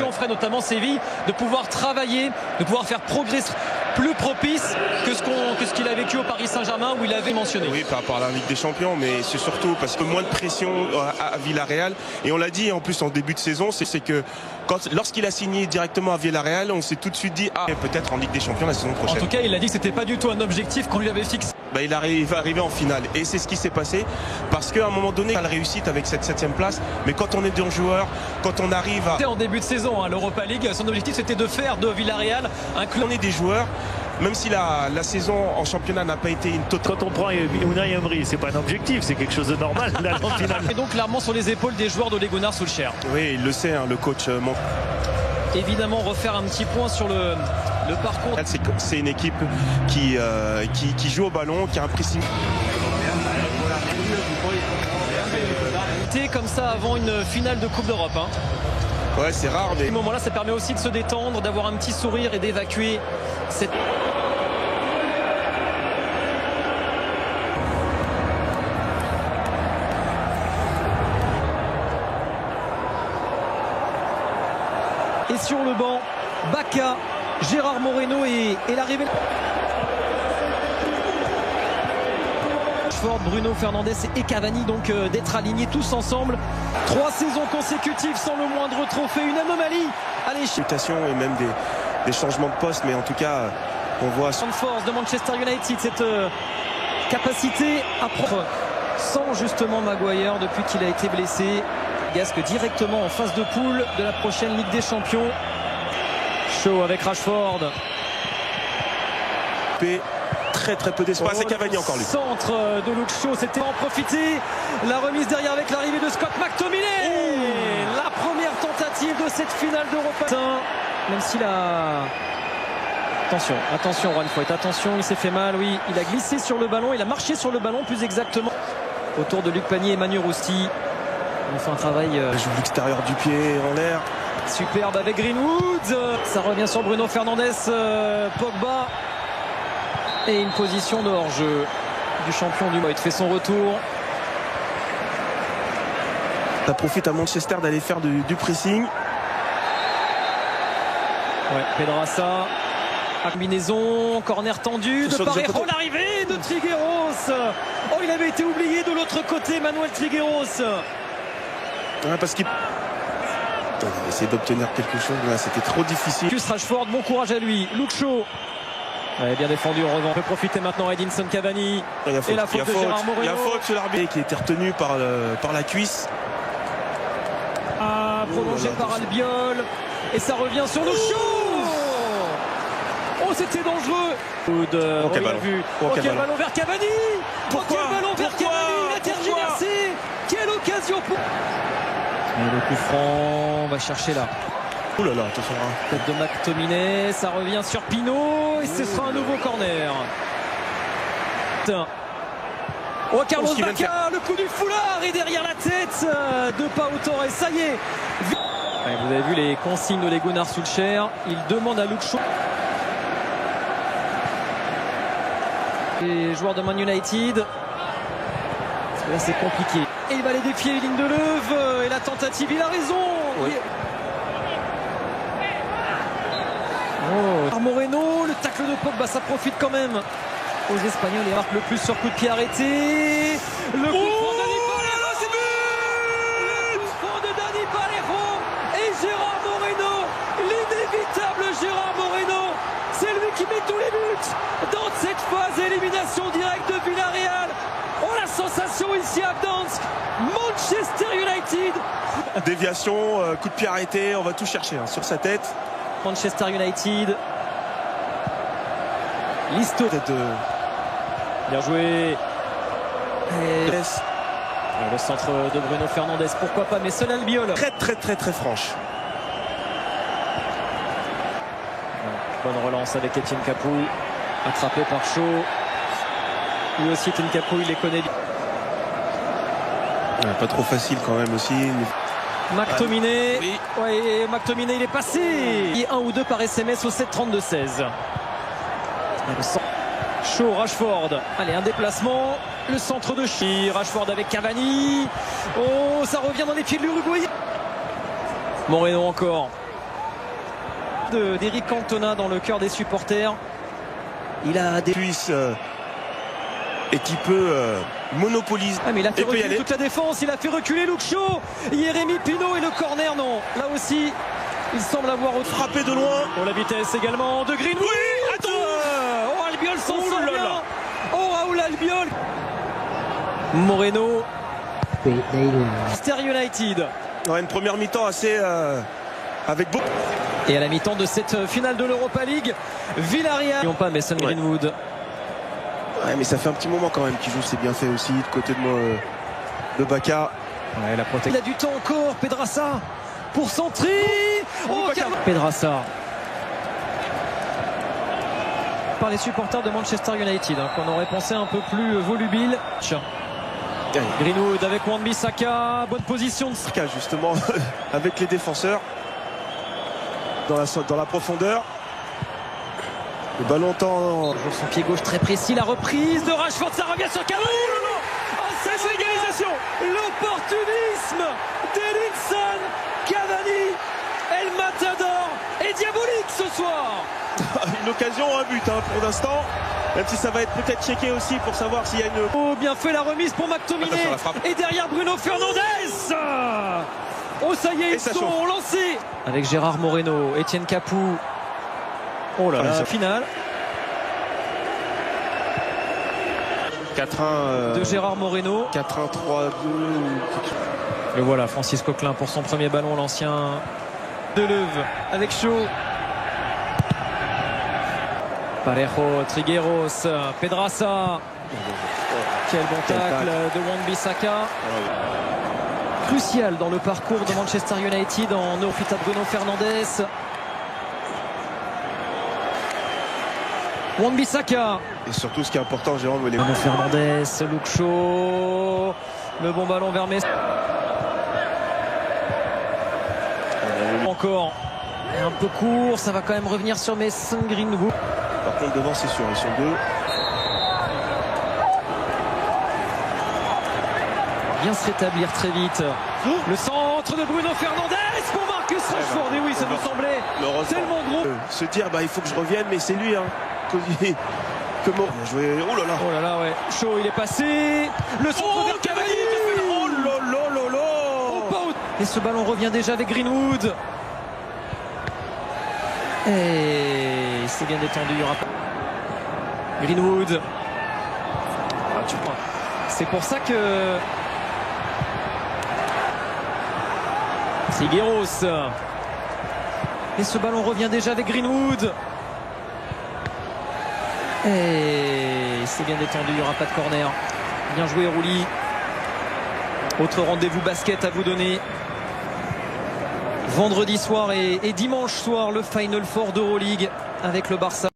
occasion, ferait notamment Séville, de pouvoir travailler, de pouvoir faire progresser plus propice que ce qu'il a vécu au Paris Saint-Germain où il avait mentionné. Oui, par rapport à la Ligue des Champions, mais c'est surtout parce que moins de pression à Villarreal. Et on l'a dit en plus en début de saison, c'est que lorsqu'il a signé directement à Villarreal, on s'est tout de suite dit peut-être en Ligue des Champions la saison prochaine. En tout cas, il a dit que c'était pas du tout un objectif qu'on lui avait fixé. Il va arriver en finale et c'est ce qui s'est passé parce qu'à un moment donné, il a la réussite avec cette 7e place, mais quand on est deux joueurs, quand on arrive à... En début de saison, l'Europa League, son objectif c'était de faire de Villarreal un club. On est des joueurs, même si la saison en championnat n'a pas été une totale. Quand on prend Unai Emery, c'est pas un objectif, c'est quelque chose de normal d'aller en finale. Et donc clairement sur les épaules des joueurs d'Ole Gunnar Solskjaer. Oui, il le sait, le coach montre. Évidemment, refaire un petit point sur le parcours. C'est une équipe qui joue au ballon, qui a un pressing. Comme ça avant une finale de Coupe d'Europe. Ouais, c'est rare. Mais... À ce moment-là, ça permet aussi de se détendre, d'avoir un petit sourire et d'évacuer cette... Et sur le banc, Bacca, Gérard Moreno et l'arrivée... Bruno Fernandes et Cavani donc d'être alignés tous ensemble. 3 saisons consécutives sans le moindre trophée, une anomalie à l'échelle. Et même des changements de poste, mais en tout cas on voit son force de Manchester United, cette capacité à prendre sans justement Maguire depuis qu'il a été blessé. Gasque directement en phase de poule de la prochaine Ligue des Champions. Chaud avec Rashford. Très peu d'espace et Cavani encore lui. Centre de Luke Shaw, c'était en profiter. La remise derrière avec l'arrivée de Scott McTominay. La première tentative de cette finale d'Europa. Même s'il a... Attention Juan Foyth, attention, il s'est fait mal, oui. Il a glissé sur le ballon, il a marché sur le ballon plus exactement. Autour de Luc Pagny et Manu Rousti. On fait un travail... Il joue l'extérieur du pied en l'air. Superbe avec Greenwood. Ça revient sur Bruno Fernandes, Pogba. Et une position de hors-jeu du champion du monde. Il fait son retour. Ça profite à Manchester d'aller faire du pressing. Ouais, Pedraza. Combinaison, corner tendu de Parejo, l'arrivée de Trigueros. Oh, il avait été oublié de l'autre côté, Manuel Trigueros. Ouais, parce qu'il essayer d'obtenir quelque chose. Là, c'était trop difficile. Rashford, bon courage à lui. Luke Shaw. Ouais, bien défendu en revanche. On peut profiter maintenant Edinson Cavani. Et la faute de Gérard Moreno. Il y a faute sur l'arbitre qui a été retenu par la cuisse. Prolongé par Albiol. Et ça revient sur Luke Shaw. Oh, c'était dangereux. Quel ballon. Quel ballon vers Cavani. Pourquoi quel ballon vers Cavani. Il a tergiversé. Quelle occasion pour... Et le coup franc, on va chercher là. Ouh là là, attention. Tête de McTominay, ça revient sur Pinot et ce sera un nouveau corner. Oh, Carlos Bacca, le coup du foulard et derrière la tête de Pau Torres, ça y est. Vous avez vu les consignes de Ole Gunnar Solskjaer, il demande à Luke Shaw. Les joueurs de Man United, là c'est compliqué. Et il va les défier, ligne de Leuve, et la tentative, il a raison. Oui. Moreno, le tacle de Pogba, ça profite quand même aux Espagnols. Il marque le plus sur coup de pied arrêté. Le coup de Dani Parejo, c'est but. Le coup franc de Dani Parejo et Gérard Moreno, l'inévitable Gérard Moreno. C'est lui qui met tous les buts dans cette phase d'élimination directe de Villarreal. Oh, la sensation ici à Gdansk. Manchester United. Déviation, coup de pied arrêté, on va tout chercher sur sa tête. Manchester United. Listo. Bien joué. Et le centre de Bruno Fernandes, pourquoi pas, mais seul Albiol. Très franche. Bonne relance avec Etienne Capoue. Attrapé par Shaw. Lui aussi, Etienne Capoue, il les connaît bien. Pas trop facile quand même aussi. McTominay, oui. Ouais, McTominay, il est passé. Et 1 ou 2 par SMS au 7-32-16. Shaw, Rashford. Allez, un déplacement. Le centre de Chi. Rashford avec Cavani. Oh, ça revient dans les pieds de l'Uruguay. Moreno encore. d'Eric Cantona dans le cœur des supporters. Il a des Suisse et qui peut monopoliser. mais il a fait et peut y reculer aller. toute la défense, il a fait reculer Luke Shaw, Jérémy Pinault et le corner non. Là aussi, il semble avoir Frappé de loin. pour la vitesse également de Greenwood. Oui, attends. Oh, Albiol s'en Oh sort là bien. là. Oh, Raoul Albiol. Moreno. Manchester United. Ouais, une première mi-temps assez avec beaucoup. Et à la mi-temps de cette finale de l'Europa League, Villarreal. N'oublions pas Mason Ouais. Greenwood. Ouais, mais ça fait un petit moment quand même qu'il joue, c'est bien fait aussi de côté de moi de Baka. Ouais, la protection. Il a du temps encore, Pedrassa pour centrer. Oh, Baka. Pedrassa. Par les supporters de Manchester United, hein, qu'on aurait pensé un peu plus volubile. Greenwood avec Wan-Bissaka, bonne position de Saka justement avec les défenseurs dans la profondeur. Le ballon tend. Toujours son pied gauche très précis, la reprise de Rashford, ça revient sur Cavani. C'est l'égalisation. L'opportunisme d'Edinson Cavani. El Matador est diabolique ce soir. Une occasion, un but pour l'instant. Même si ça va être peut-être checké aussi pour savoir s'il y a une. Oh, bien fait la remise pour McTominay. Attention, la frappe. Et derrière Bruno Fernandes. Oh, ça y est, Et ils ça sont chauffe. lancés. Avec Gérard Moreno, Etienne Capou. Oh là là, Ah, ça- finale 4-1. de Gérard Moreno. 4-1, 3-2. Et voilà, Francis Coquelin pour son premier ballon, l'ancien Deleuve avec Shaw. Parejo, Trigueros, Pedrassa. Quel bon tacle de Wan-Bissaka. Crucial dans le parcours de Manchester United en néophyte Bruno Fernandes. Wan-Bissaka. Et surtout, ce qui est important, Jérôme, les. Bruno Fernandes, Luke Shaw. Le bon ballon vers Messi. Encore. Un peu court, ça va quand même revenir sur Mason Greenwood. Par contre, devant, c'est sûr, ils sont deux. Bien se rétablir très vite. Le centre de Bruno Fernandes pour Marcus Rashford. Et oui, ça nous semblait tellement gros. Se dire, il faut que je revienne, mais c'est lui, Comment jouer. Oh là là. Oh là là, ouais. Shaw, il est passé. Le centre vers Cavani. Oh là là là là. Oh, pas au- Et ce ballon revient déjà avec Greenwood. Et c'est bien détendu. Il y aura pas. Greenwood. Ah, tu crois. C'est pour ça que Trigueros. Et ce ballon revient déjà avec Greenwood. Et c'est bien détendu, il n'y aura pas de corner. Bien joué Rouli. Autre rendez-vous basket à vous donner. Vendredi soir et dimanche soir, le Final Four d'Euroleague avec le Barça.